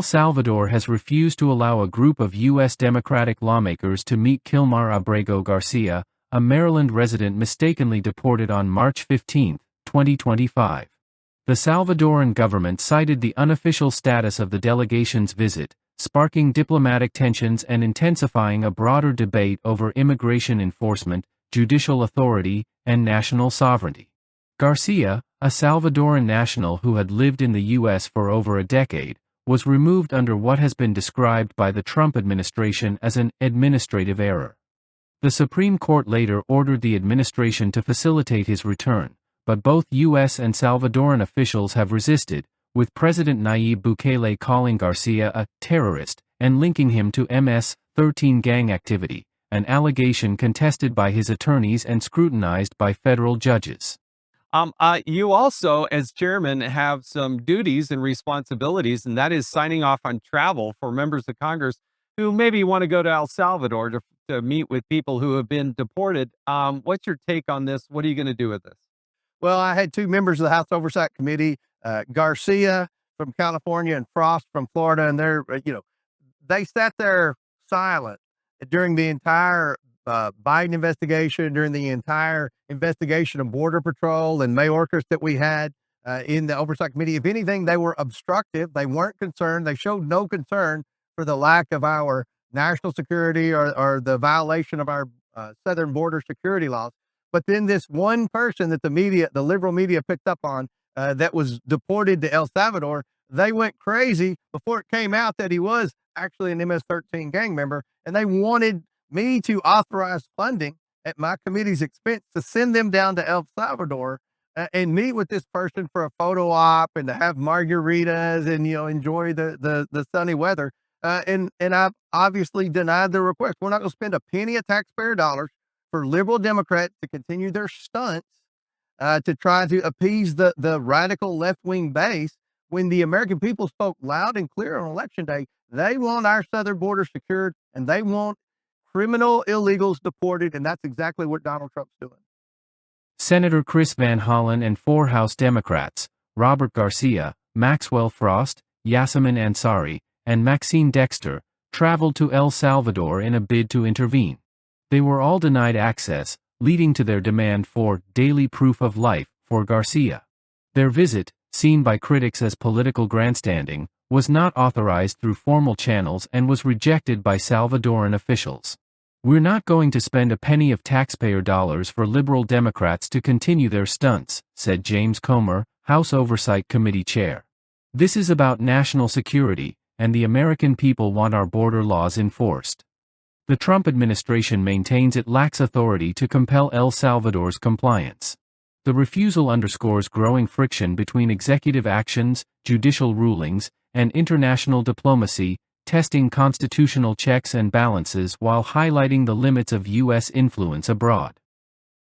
El Salvador has refused to allow a group of U.S. Democratic lawmakers to meet Kilmar Abrego Garcia, a Maryland resident mistakenly deported on March 15, 2025. The Salvadoran government cited the unofficial status of the delegation's visit, sparking diplomatic tensions and intensifying a broader debate over immigration enforcement, judicial authority, and national sovereignty. Garcia, a Salvadoran national who had lived in the U.S. for over a decade, was removed under what has been described by the Trump administration as an administrative error. The Supreme Court later ordered the administration to facilitate his return, but both U.S. and Salvadoran officials have resisted, with President Nayib Bukele calling Garcia a terrorist and linking him to MS-13 gang activity, an allegation contested by his attorneys and scrutinized by federal judges. You also, as chairman, have some duties and responsibilities, and that is signing off on travel for members of Congress who maybe want to go to El Salvador to meet with people who have been deported. What's your take on this? What are you going to do with this? Well, I had two members of the House Oversight Committee, Garcia from California and Frost from Florida, and they sat there silent during the entire Biden investigation, during the entire investigation of Border Patrol and Mayorkas that we had in the Oversight Committee. If anything, they were obstructive. They weren't concerned. They showed no concern for the lack of our national security or the violation of our southern border security laws. But then this one person that the liberal media picked up on that was deported to El Salvador, they went crazy before it came out that he was actually an MS-13 gang member, and they wanted me to authorize funding at my committee's expense to send them down to El Salvador and meet with this person for a photo op and to have margaritas and enjoy the sunny weather. And I've obviously denied the request. We're not going to spend a penny of taxpayer dollars for liberal Democrats to continue their stunts to try to appease the radical left-wing base when the American people spoke loud and clear on Election Day. They want our southern border secured, and they want criminal illegals deported, and that's exactly what Donald Trump's doing. Senator Chris Van Hollen and four House Democrats, Robert Garcia, Maxwell Frost, Yasemin Ansari, and Maxine Dexter, traveled to El Salvador in a bid to intervene. They were all denied access, leading to their demand for daily proof of life for Garcia. Their visit, seen by critics as political grandstanding, was not authorized through formal channels and was rejected by Salvadoran officials. We're not going to spend a penny of taxpayer dollars for liberal Democrats to continue their stunts, said James Comer, House Oversight Committee chair. This is about national security, and the American people want our border laws enforced. The Trump administration maintains it lacks authority to compel El Salvador's compliance. The refusal underscores growing friction between executive actions, judicial rulings, and international diplomacy, testing constitutional checks and balances while highlighting the limits of U.S. influence abroad.